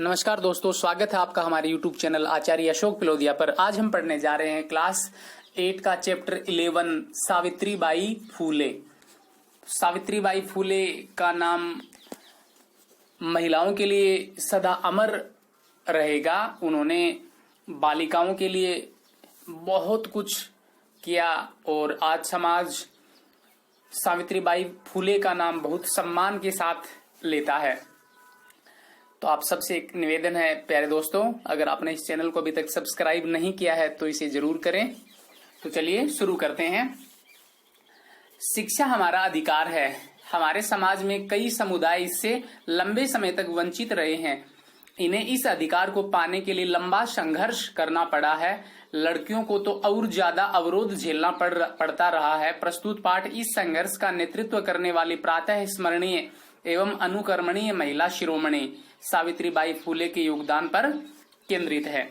नमस्कार दोस्तों, स्वागत है आपका हमारे YouTube चैनल आचार्य अशोक पिलोदिया पर। आज हम पढ़ने जा रहे हैं क्लास 8 का चैप्टर 11 सावित्रीबाई फूले। सावित्रीबाई फूले का नाम महिलाओं के लिए सदा अमर रहेगा। उन्होंने बालिकाओं के लिए बहुत कुछ किया और आज समाज सावित्रीबाई फूले का नाम बहुत सम्मान के साथ लेता है। तो आप सबसे एक निवेदन है प्यारे दोस्तों, अगर आपने इस चैनल को अभी तक सब्सक्राइब नहीं किया है तो इसे जरूर करें। तो चलिए शुरू करते हैं। शिक्षा हमारा अधिकार है। हमारे समाज में कई समुदाय इससे लंबे समय तक वंचित रहे हैं। इन्हें इस अधिकार को पाने के लिए लंबा संघर्ष करना पड़ा है। लड़कियों को तो और ज्यादा अवरोध झेलना पड़ता रहा है। प्रस्तुत पाठ इस संघर्ष का नेतृत्व करने वाली प्रातः स्मरणीय एवं अनुकरणीय महिला शिरोमणि सावित्रीबाई फूले के योगदान पर केंद्रित है।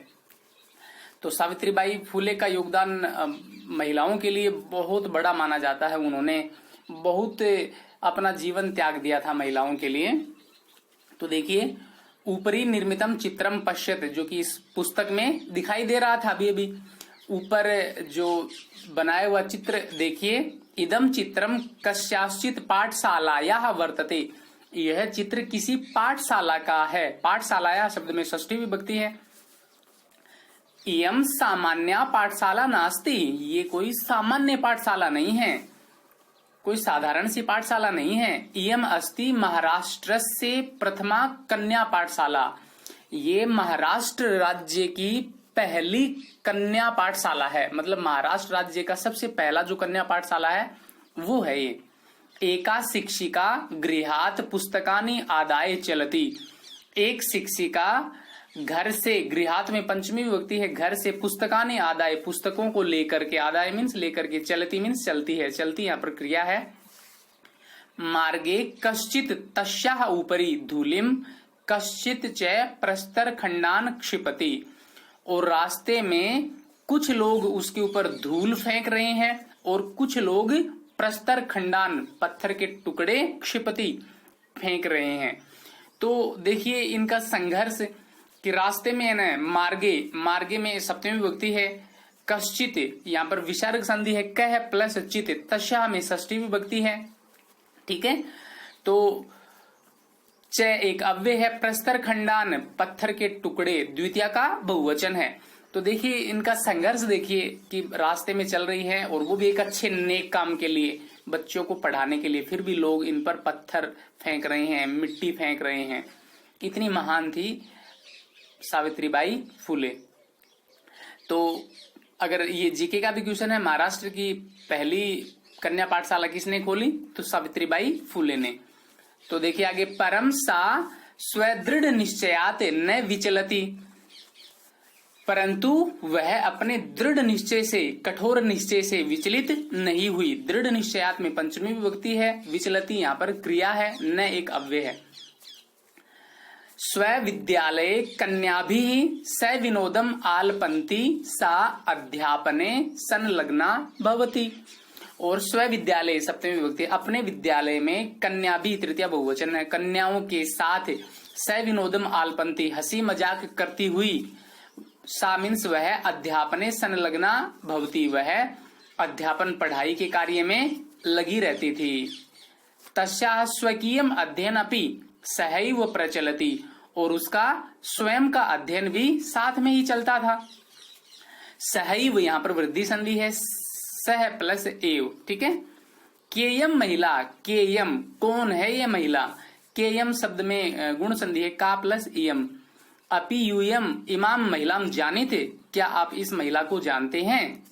तो सावित्रीबाई फूले का योगदान महिलाओं के लिए बहुत बड़ा माना जाता है। उन्होंने बहुत अपना जीवन त्याग दिया था महिलाओं के लिए। तो देखिए, ऊपरी निर्मितम चित्रम पश्यत, जो कि इस पुस्तक में दिखाई दे रहा था अभी ऊपर जो बनाया हुआ चित्र देखिए। इदम चित्रम कस्याश्चित पाठशालायाः वर्तते। यह चित्र किसी पाठशाला का है। पाठशालाया शब्द में षष्ठी विभक्ति है। इयम सामान्य पाठशाला नास्ति। ये कोई सामान्य पाठशाला नहीं है, कोई साधारण सी पाठशाला नहीं है। इयम अस्ति महाराष्ट्र से प्रथमा कन्या पाठशाला। ये महाराष्ट्र राज्य की पहली कन्या पाठशाला है। मतलब महाराष्ट्र राज्य का सबसे पहला जो कन्या पाठशाला है वो है ये। एका शिक्षिका गृहात पुस्तकानि आदाय चलती। एक शिक्षिका घर से, गृहात में पंचमी विभक्ति है, घर से पुस्तकानि आदाय, पुस्तकों को लेकर के, आदाय मीन्स लेकर के, चलती मीन्स चलती है, चलती यहाँ पर क्रिया है। मार्गे कश्चित तस्याः ऊपरी धूलिम कश्चित च प्रस्तर खंडान क्षिपति। और रास्ते में कुछ लोग उसके ऊपर धूल फेंक रहे हैं और कुछ लोग प्रस्तर खंडान, पत्थर के टुकड़े, क्षिपति, फेंक रहे हैं। तो देखिए इनका संघर्ष कि रास्ते में है ना, मार्गे में सप्तमी विभक्ति है। कश्चित यहाँ पर विसर्ग संधि है, कह प्लस चित, तस्या में षष्ठी विभक्ति है। ठीक है, तो च एक अव्यय है, प्रस्तर खंडान पत्थर के टुकड़े द्वितीय का बहुवचन है। तो देखिए इनका संघर्ष देखिए कि रास्ते में चल रही है और वो भी एक अच्छे नेक काम के लिए, बच्चों को पढ़ाने के लिए, फिर भी लोग इन पर पत्थर फेंक रहे हैं, मिट्टी फेंक रहे हैं। इतनी महान थी सावित्रीबाई फूले। तो अगर ये जीके का भी क्वेश्चन है, महाराष्ट्र की पहली कन्या पाठशाला किसने खोली, तो सावित्रीबाई फूले ने। तो देखिए आगे, परम सा स्वदृढ़ निश्चयात न विचलती। परंतु वह अपने दृढ़ निश्चय से, कठोर निश्चय से विचलित नहीं हुई। दृढ़ निश्चयात में पंचमी विभक्ति है, विचलती यहाँ पर क्रिया है, न एक अव्यय है। स्व विद्यालय कन्याभि स विनोदम आलपंती सा अध्यापने संलग्ना भवती। और स्व विद्यालय सप्तमी विभक्ति, अपने विद्यालय में, कन्या भी तृतीय बहुवचन है, कन्याओं के साथ, स विनोदम आलपंती, हंसी मजाक करती हुई, सा मीन्स वह, अध्यापने संलग्ना भवती, वह अध्यापन पढ़ाई के कार्य में लगी रहती थी। तस्याः स्वकीयम अध्ययन अपि सहैव प्रचलति। और उसका स्वयं का अध्ययन भी साथ में ही चलता था। सहैव यहाँ पर वृद्धि संधि है, सह प्लस एव। ठीक है, केयम महिला, केयम कौन है ये महिला, केयम शब्द में गुण संधि है, का प्लस इयम। अपि यूयम इमाम महिलाम जानीते। क्या आप इस महिला को जानते हैं।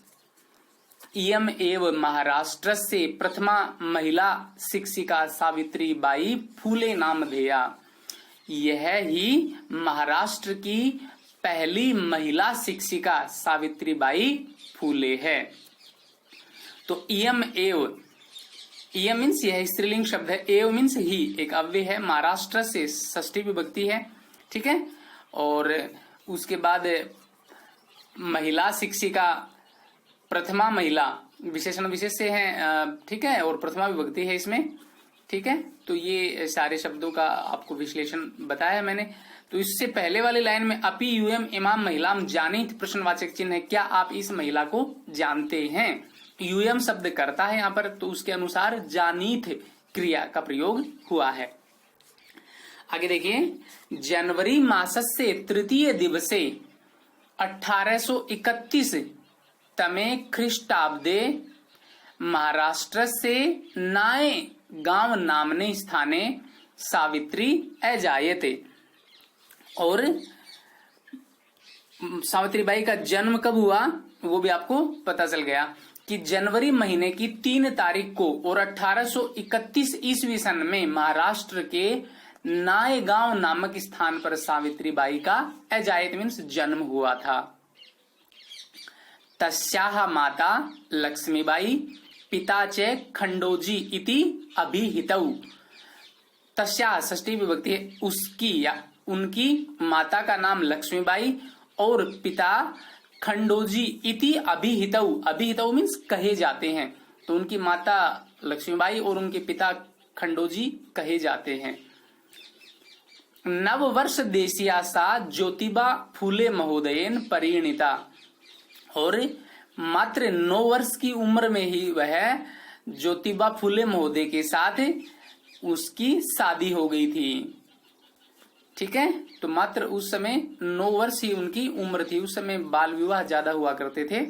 इयम एव महाराष्ट्र से प्रथमा महिला शिक्षिका सावित्रीबाई फूले नामधेया। यह ही महाराष्ट्र की पहली महिला शिक्षिका सावित्रीबाई फूले है। तो इयम एव, इयम मीन्स यह स्त्रीलिंग शब्द है, एव मीन्स ही एक अव्यय है, महाराष्ट्र से षष्ठी विभक्ति है। ठीक है, और उसके बाद महिला शिक्षिका, प्रथमा महिला, विशेषण विशेष से है। ठीक है, और प्रथमा विभक्ति है इसमें। ठीक है, तो ये सारे शब्दों का आपको विश्लेषण बताया मैंने। तो इससे पहले वाली लाइन में अपि यूयम इमाम महिलाम जानीत प्रश्नवाचक चिन्ह है, क्या आप इस महिला को जानते हैं। यूयम शब्द करता है यहाँ पर, तो उसके अनुसार जानीत क्रिया का प्रयोग हुआ है। आगे देखिए, जनवरी मासस्य तृतीय दिवसे 1831 तमे ख्रीष्टाब्दे महाराष्ट्र से नाए गांव नामने स्थाने सावित्री अजायते। और सावित्रीबाई का जन्म कब हुआ वो भी आपको पता चल गया कि जनवरी महीने की 3 तारीख को और 1831 ईस्वी सन में महाराष्ट्र के नायगांव नामक स्थान पर सावित्रीबाई का अजायत मीन्स जन्म हुआ था। तस्याः माता लक्ष्मीबाई पिता च खंडोजी इति अभिहितौ। तस्याः षष्ठी विभक्ति है, उसकी या उनकी माता का नाम लक्ष्मीबाई और पिता खंडोजी इति अभिहितौ। अभिहितौ मीन्स कहे जाते हैं, तो उनकी माता लक्ष्मीबाई और उनके पिता खंडोजी कहे जाते हैं। नव वर्ष देशिया सा ज्योतिबा फूले महोदयन परिणीता। और मात्र 9 वर्ष की उम्र में ही वह ज्योतिबा फूले महोदय के साथ उसकी शादी हो गई थी। ठीक है, तो मात्र उस समय 9 वर्ष ही उनकी उम्र थी। उस समय बाल विवाह ज्यादा हुआ करते थे।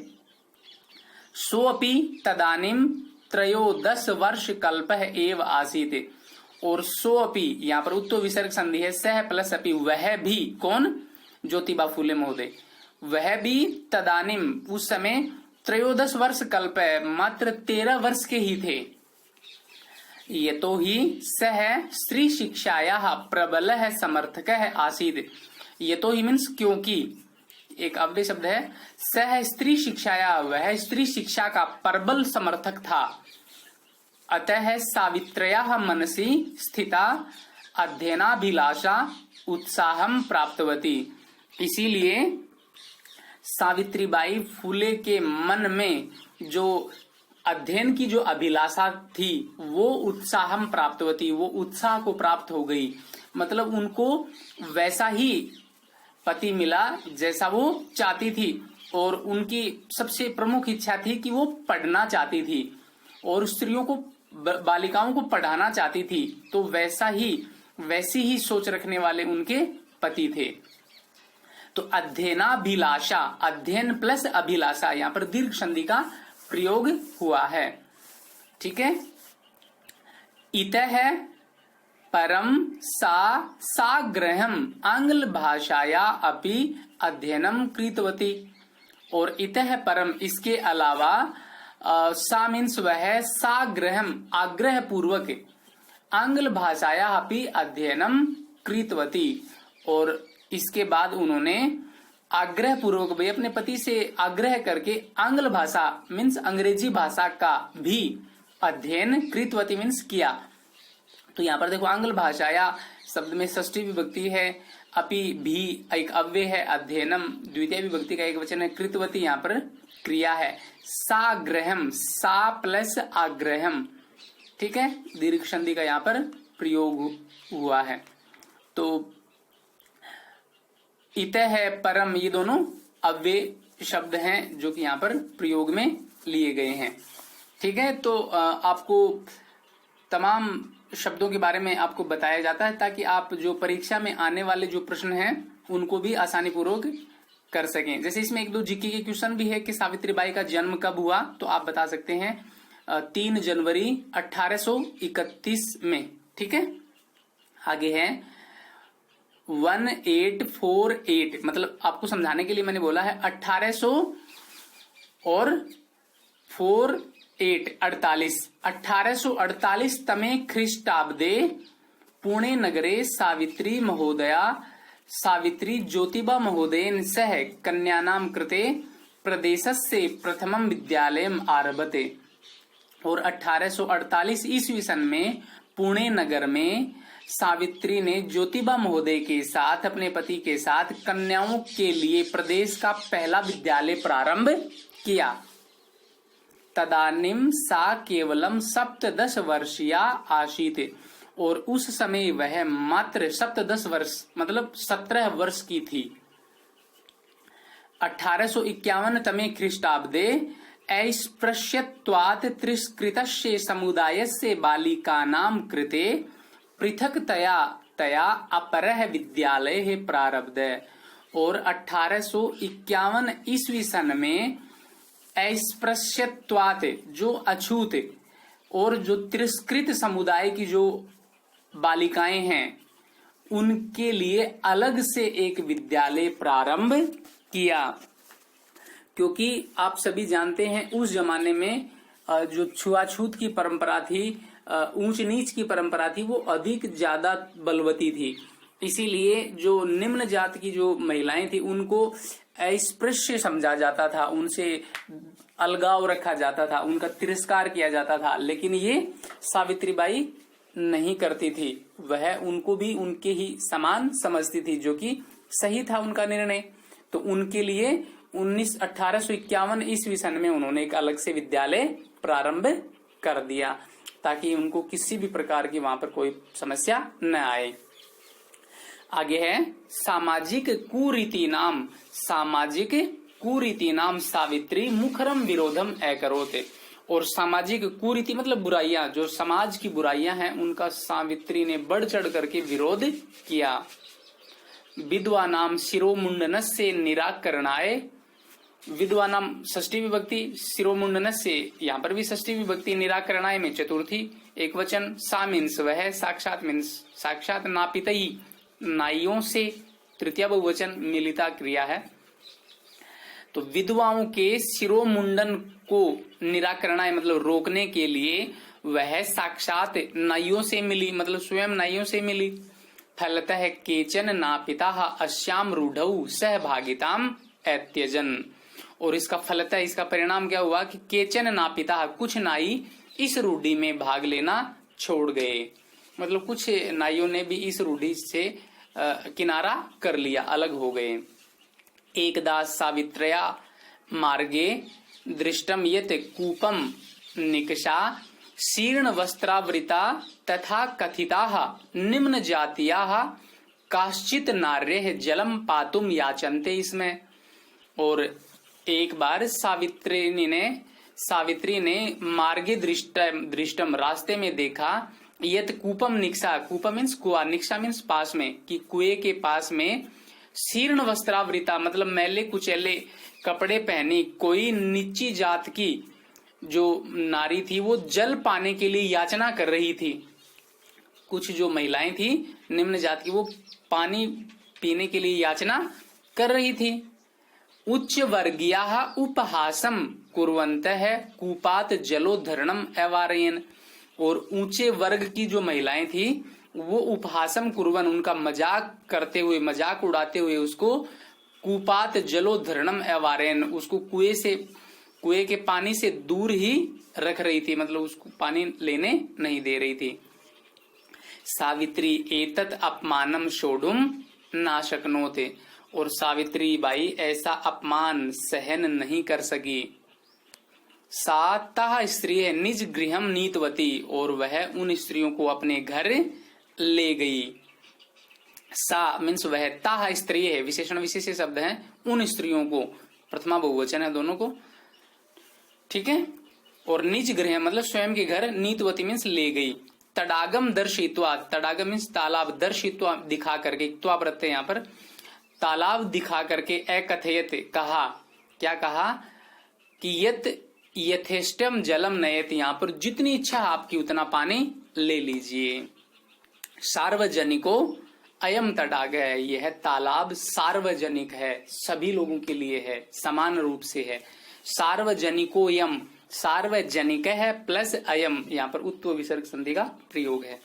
सोपि तदानीम 13 वर्ष कल्पः एव आसीत। और सोपि यहाँ पर उत्तो विसर्ग संधि है, सह प्लस अपि, वह भी, कौन, ज्योतिबा फूले महोदय, वह भी तदानीम उस समय 13 वर्ष कल्प, मात्र 13 वर्ष के ही थे। यतो ही सह स्त्री शिक्षायाः प्रबलः समर्थकः आसीत्। यतो ही मीन्स क्योंकि, एक अव्यय शब्द है, सह स्त्री शिक्षाया, वह स्त्री शिक्षा का प्रबल समर्थक था। अतः सावित्र्याः मनसि स्थिता अध्ययनाभिलाषा उत्साहम प्राप्तवती। इसीलिए सावित्रीबाई फूले के मन में जो अध्ययन की जो अभिलाषा थी वो उत्साहम प्राप्तवती, वो उत्साह को प्राप्त हो गई। मतलब उनको वैसा ही पति मिला जैसा वो चाहती थी, और उनकी सबसे प्रमुख इच्छा थी कि वो पढ़ना चाहती थी और स्त्रियों को, बालिकाओं को पढ़ाना चाहती थी। तो वैसी ही सोच रखने वाले उनके पति थे। तो अध्ययनाभिलाषा, अध्ययन प्लस अभिलाषा, यहाँ पर दीर्घ संधि का प्रयोग हुआ है। ठीक है, इतः परम साग्रहम आंग्ल भाषाया अपि अध्ययनम कृतवती। और इतः परम, इसके अलावा सा मीन्स वह, साग्रहम आग्रह पूर्वक, आंग्ल भाषाया अपि अध्ययनम कृतवती। और इसके बाद उन्होंने आग्रह पूर्वक भी अपने पति से आग्रह करके आंग्ल भाषा मीन्स अंग्रेजी भाषा का भी अध्ययन कृतवती मीन्स किया। तो यहाँ पर देखो, आंग्ल भाषाया शब्द में षष्ठी विभक्ति है, अपि भी एक अव्यय है, अध्ययनम द्वितीय विभक्ति का एक वचन है, कृतवती यहाँ पर क्रिया है। साग्रहम, सा प्लस आग्रहम। ठीक है, दीर्घ संधि का यहाँ पर प्रयोग हुआ है। तो इतः है परम, ये दोनों अव्यय शब्द हैं जो कि यहाँ पर प्रयोग में लिए गए हैं। ठीक है, तो आपको तमाम शब्दों के बारे में आपको बताया जाता है ताकि आप जो परीक्षा में आने वाले जो प्रश्न हैं उनको भी आसानी पूर्वक कर सकें। जैसे इसमें 1-2 जीके के क्वेश्चन भी है कि सावित्रीबाई का जन्म कब हुआ, तो आप बता सकते हैं 3 जनवरी 1831 में। ठीक है, आगे है 1848, मतलब आपको समझाने के लिए मैंने बोला है 1800 और 1848 तमे ख्रीष्टाब्दे पुणे नगरे सावित्री महोदया सावित्री ज्योतिबा महोदयेन सह कन्यानां कृते प्रदेशस्य प्रथमं विद्यालयम् आरभते। और 1848 ईस्वी सन में पुणे नगर में सावित्री ने ज्योतिबा महोदय के साथ, अपने पति के साथ कन्याओं के लिए प्रदेश का पहला विद्यालय प्रारंभ किया। तदानीम सा केवलम 17 वर्षीया आसीत। और उस समय वह मात्र 17 वर्ष मतलब 17 वर्ष की थी। 1851 तमे ख्रीष्टाब्दे अस्पृश्यत्वात् तिरस्कृतस्य समुदायस्य बालिकानां कृते पृथक्तया तया अपरः विद्यालयः प्रारब्धः। और 1851 ईस्वी सन में अस्पृश्यत्वात् जो अछूत और जो तिरस्कृत समुदाय की जो बालिकाएं हैं उनके लिए अलग से एक विद्यालय प्रारंभ किया। क्योंकि आप सभी जानते हैं उस जमाने में जो छुआछूत की परंपरा थी, ऊंच नीच की परंपरा थी, वो अधिक ज्यादा बलवती थी। इसीलिए जो निम्न जात की जो महिलाएं थी उनको अस्पृश्य समझा जाता था, उनसे अलगाव रखा जाता था, उनका तिरस्कार किया जाता था। लेकिन ये सावित्रीबाई नहीं करती थी, वह उनको भी उनके ही समान समझती थी, जो कि सही था उनका निर्णय। तो उनके लिए 1851 ईस्वी सन में उन्होंने एक अलग से विद्यालय प्रारंभ कर दिया ताकि उनको किसी भी प्रकार की वहां पर कोई समस्या न आए। आगे है सामाजिक कुरीति नाम सावित्री मुखरम विरोधम अकरोत। और सामाजिक कुरीति मतलब बुराइयां, जो समाज की बुराइयां हैं उनका सावित्री ने बढ़ चढ़ करके विरोध किया। विधवा नाम शिरोमुंडनस्य निराकरणाय, विधवा नाम षष्ठी विभक्ति, शिरोमुंडनस्य यहाँ पर भी षष्ठी विभक्ति, निराकरणाय में चतुर्थी एक वचन। सा मीन्स वह, साक्षात मीन्स साक्षात, नापितई नाइयों से तृतीय बहुवचन, मिलिता क्रिया है। तो विधवाओं के शिरोमुंडन को निराकरणाय मतलब रोकने के लिए वह साक्षात नाइयों से मिली, मतलब स्वयं नाइयों से मिली। फलतः केचन नापिता अश्याम रूढ़ौ सहभागिताम अत्यजन। और इसका फलतः, इसका परिणाम क्या हुआ कि केचन नापिता, कुछ नाई इस रूढ़ी में भाग लेना छोड़ गए, मतलब कुछ नाइयों ने भी इस रूढ़ी से किनारा कर लिया, अलग हो गए। एकदा सावित्रया मार्गे दृष्टम यत कूपम निकषा शीर्ण वस्त्रावृता तथा कथिताः निम्न जातीयाः काश्चित नार्यः जलम पातुम याचन्ते। इसमें और एक बार सावित्री ने मार्गे दृष्टम रास्ते में देखा, यत कूपम निक्षा, कूपम मीन्स कुआ, निक्षा मीन्स पास में, कि कुएं के पास में शीर्ण वस्त्रावृता मतलब मैले कुचैले कपड़े पहनी कोई नीची जात की जो नारी थी वो जल पाने के लिए याचना कर रही थी। कुछ जो महिलाएं थी निम्न जात की वो पानी पीने के लिए याचना कर रही थी। उच्च वर्गीया उपहासम कुर्वन्तः कूपात जलोद्धरणम अवारयन्। और ऊंचे वर्ग की जो महिलाएं थी वो उपहासम कुर्वन, उनका मजाक करते हुए, मजाक उड़ाते हुए उसको कूपात जलोद्धरणम अवारयन्, उसको कुएं के पानी से दूर ही रख रही थी, मतलब उसको पानी लेने नहीं दे रही थी। सावित्री एतत् अपमानम शोढुम ना शक्नोते। और सावित्री बाई ऐसा अपमान सहन नहीं कर सकी। सातः स्त्री है निज गृहम नीतवती। और वह उन स्त्रियों को अपने घर ले गई। सा मीन्स वह, ताह स्त्री है, विशेषण विशेष शब्द है, उन स्त्रियों को, प्रथमा बहुवचन है दोनों को, ठीक है। और निज गृह मतलब स्वयं के घर, नीतवती मीन्स ले गई। तडागम दर्शित्वा, तडागम मीन्स तालाब, दर्शित्वा दिखा करके, त्वा प्रत्यय है यहाँ पर, तालाब दिखा करके, अकथयत कहा, क्या कहा कि यत यथेष्टम जलम नयत, यहाँ पर जितनी इच्छा आपकी उतना पानी ले लीजिए। सार्वजनिको अयम तडाग है, यह तालाब सार्वजनिक है, सभी लोगों के लिए है, समान रूप से है। सार्वजनिको यम, सार्वजनिक है प्लस अयम, यहाँ पर उत्व विसर्ग संधि का प्रयोग है।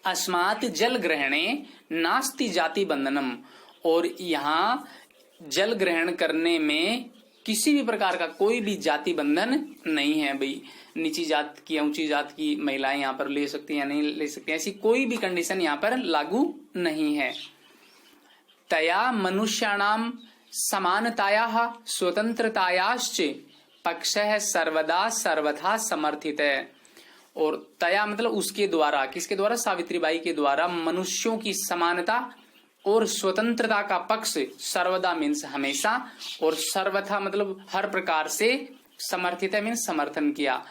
अस्मात् जल ग्रहणे नास्ति जाति बंधनम। और यहाँ जल ग्रहण करने में किसी भी प्रकार का कोई भी जाति बंधन नहीं है। भाई नीची जात की ऊंची जात की महिलाएं यहाँ पर ले सकती हैं या नहीं ले सकती, ऐसी कोई भी कंडीशन यहाँ पर लागू नहीं है। तया मनुष्याणाम समानतायाः स्वतंत्रतायाश्च पक्षः सर्वदा सर्वथा समर्थित है। और तया मतलब उसके द्वारा, किसके द्वारा, सावित्रीबाई के द्वारा मनुष्यों की समानता और स्वतंत्रता का पक्ष सर्वदा मीन्स हमेशा, और सर्वथा मतलब हर प्रकार से समर्थित है मीन्स समर्थन किया।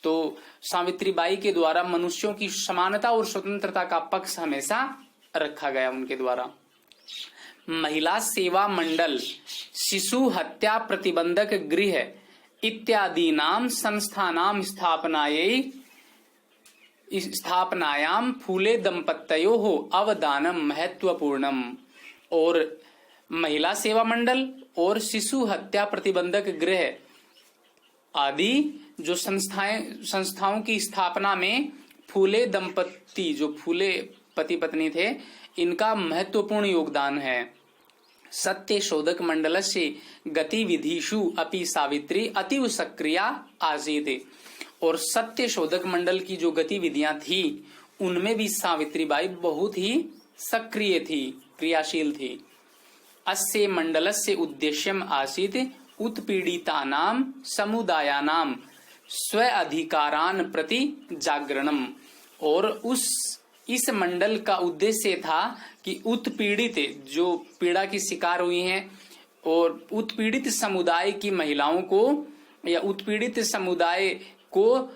तो सावित्रीबाई के द्वारा मनुष्यों की समानता और स्वतंत्रता का पक्ष हमेशा रखा गया उनके द्वारा। महिला सेवा मंडल, शिशु हत्या प्रतिबंधक गृह इत्यादि नाम संस्थानाम स्थापनायाम फूले दंपत्तयो हो अवदानम महत्वपूर्णम। और महिला सेवा मंडल और शिशु हत्या प्रतिबंधक गृह आदि जो संस्थाओं की स्थापना में फूले दंपत्ति, जो फूले पति पत्नी थे, इनका महत्वपूर्ण योगदान है। सत्य शोधक मंडल से गतिविधिषु अपि सावित्री अतीव सक्रिया आसीत्। और सत्य शोधक मंडल की जो गतिविधियां थी उनमें भी सावित्रीबाई बहुत ही सक्रिय थी, क्रियाशील थी। अस्य मंडलस्य उद्देश्यम आसीत् उत्पीड़ितानां समुदायानां स्व अधिकारान प्रति जागरणम। और इस मंडल का उद्देश्य था कि उत्पीड़ित, जो पीड़ा की शिकार हुई हैं, और उत्पीड़ित समुदाय की महिलाओं को या उत्पीड़ित समुदाय को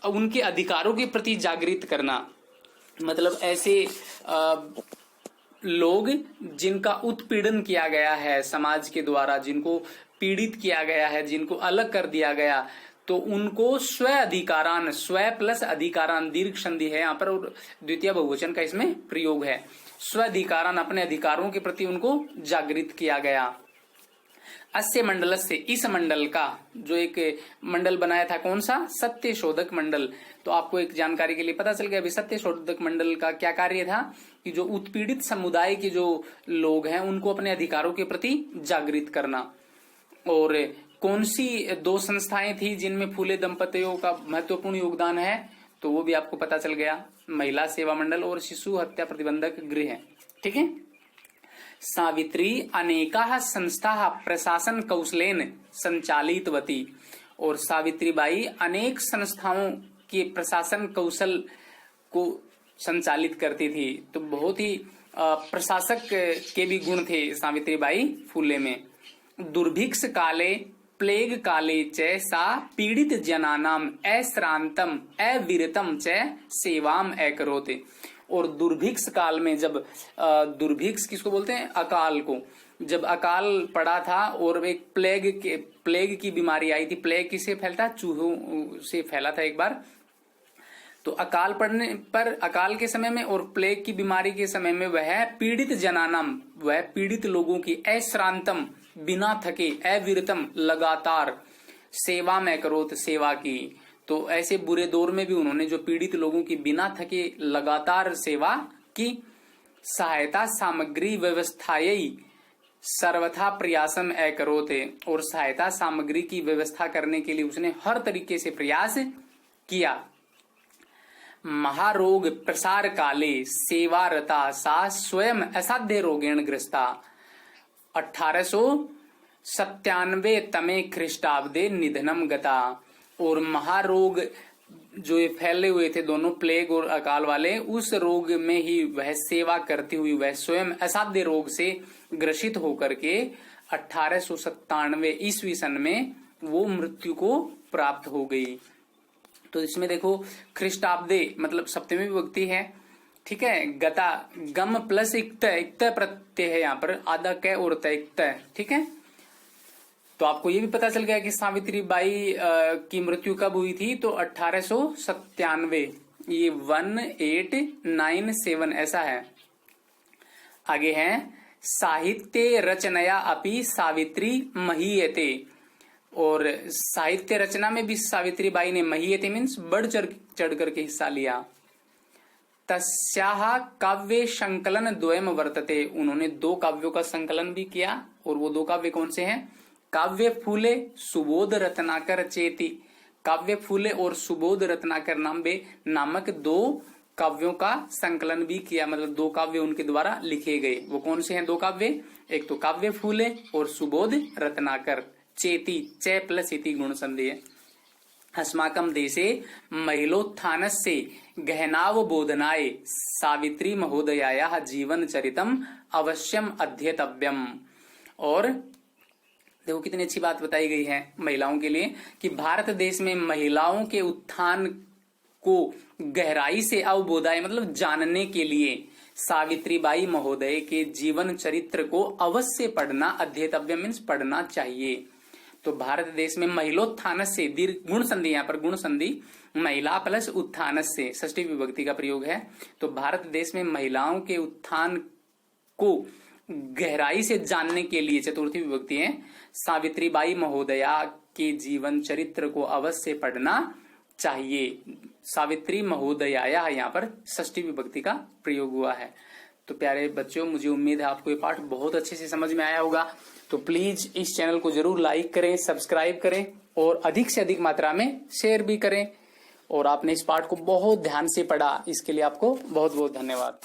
उनके अधिकारों के प्रति जागृत करना। मतलब ऐसे लोग जिनका उत्पीड़न किया गया है समाज के द्वारा, जिनको पीड़ित किया गया है, जिनको अलग कर दिया गया, तो उनको स्व अधिकारान, स्व प्लस अधिकारान, दीर्घ संधि है यहाँ पर और द्वितीय बहुवचन का इसमें प्रयोग है। स्व अधिकारान, अपने अधिकारों के प्रति उनको जागृत किया गया। अस्य मंडल से, इस मंडल का जो एक मंडल बनाया था, कौन सा, सत्य शोधक मंडल। तो आपको एक जानकारी के लिए पता चल गया अभी सत्य शोधक मंडल का क्या कार्य था कि जो उत्पीड़ित समुदाय के जो लोग हैं उनको अपने अधिकारों के प्रति जागृत करना। और कौन सी दो संस्थाएं थी जिनमें फूले दंपतियों का महत्वपूर्ण योगदान है, तो वो भी आपको पता चल गया, महिला सेवा मंडल और शिशु हत्या प्रतिबंधक गृह। ठीक है। सावित्री अनेकाः संस्थाः प्रशासन कौशलेन संचालितवती। और सावित्रीबाई अनेक संस्थाओं के प्रशासन कौशल को संचालित करती थी। तो बहुत ही प्रशासक के भी गुण थे सावित्रीबाई फूले में। दुर्भिक्ष काले प्लेग काले च सा पीड़ित जनानाम अश्रांतम अविरतम च सेवाम अकरोते। और दुर्भिक्ष काल में, जब दुर्भिक्ष किसको बोलते हैं, अकाल को, जब अकाल पड़ा था और एक प्लेग की बीमारी आई थी। प्लेग किससे फैलता, चूहों से फैला था एक बार। तो अकाल पड़ने पर, अकाल के समय में और प्लेग की बीमारी के समय में वह पीड़ित जनानाम, वह पीड़ित लोगों की अश्रांतम, बिना थके, अविरतम, लगातार, सेवा में करोत, सेवा की। तो ऐसे बुरे दौर में भी उन्होंने जो पीड़ित लोगों की बिना थके लगातार सेवा की। सहायता सामग्री व्यवस्थायी सर्वथा प्रयासम अकरोते। और सहायता सामग्री की व्यवस्था करने के लिए उसने हर तरीके से प्रयास किया। महारोग प्रसार काले सेवारता सा स्वयं असाध्य रोगेण ग्रस्ता। 1897 तमे ख्रीष्टाब्दे निधनम गता। और महारोग जो ये फैले हुए थे दोनों, प्लेग और अकाल वाले, उस रोग में ही वह सेवा करती हुई वह स्वयं असाध्य रोग से ग्रसित होकर के 1897 ईस्वी सन में वो मृत्यु को प्राप्त हो गई। तो इसमें देखो ख्रीष्टाब्दे मतलब सप्तमी विभक्ति है। ठीक है। गता, गम प्लस इक्त प्रत्यय है यहाँ पर, आधा क और तैक्त। ठीक है। तो आपको ये भी पता चल गया कि सावित्रीबाई की मृत्यु कब हुई थी, तो 1897, ये 1897 ऐसा है। आगे है साहित्य रचनया अपि सावित्री महीयते। और साहित्य रचना में भी सावित्रीबाई ने महीयते मीन्स बढ़ चढ़ करके हिस्सा लिया। तस्याः काव्य संकलन द्वयम वर्तते। उन्होंने दो काव्यों का संकलन भी किया। और वो दो काव्य कौन से हैं, काव्य फूले सुबोध रत्नाकर चेती। काव्य फूले और सुबोध रत्नाकर नामक दो काव्यों का संकलन भी किया, मतलब दो काव्य उनके द्वारा लिखे गए। वो कौन से हैं दो काव्य, एक तो काव्य फूले और सुबोध रत्नाकर। चेती, च प्लस इति गुण संधि है। अस्माकं देशे महिलोत्थानस्य गहनावबोधनाय सावित्री महोदयायाः जीवनचरितम् अवश्यम अध्येतव्यम। और देखो कितनी अच्छी बात बताई गई है महिलाओं के लिए कि भारत देश में महिलाओं के उत्थान को गहराई से अवबोधाय मतलब जानने के लिए सावित्रीबाई महोदय के जीवन चरित्र को अवश्य पढ़ना, अध्येतव्य मीन्स पढ़ना चाहिए। तो भारत देश में महिलोत्थान से दीर्घ गुण संधि, यहाँ पर गुण संधि महिला प्लस उत्थान से षष्ठी विभक्ति का प्रयोग है। तो भारत देश में महिलाओं के उत्थान को गहराई से जानने के लिए चतुर्थी विभक्ति है, सावित्रीबाई महोदया के जीवन चरित्र को अवश्य पढ़ना चाहिए। सावित्री महोदया यहाँ पर षष्ठी विभक्ति का प्रयोग हुआ है। तो प्यारे बच्चों, मुझे उम्मीद है आपको ये पाठ बहुत अच्छे से समझ में आया होगा। तो प्लीज इस चैनल को जरूर लाइक करें, सब्सक्राइब करें और अधिक से अधिक मात्रा में शेयर भी करें। और आपने इस पाठ को बहुत ध्यान से पढ़ा, इसके लिए आपको बहुत बहुत धन्यवाद।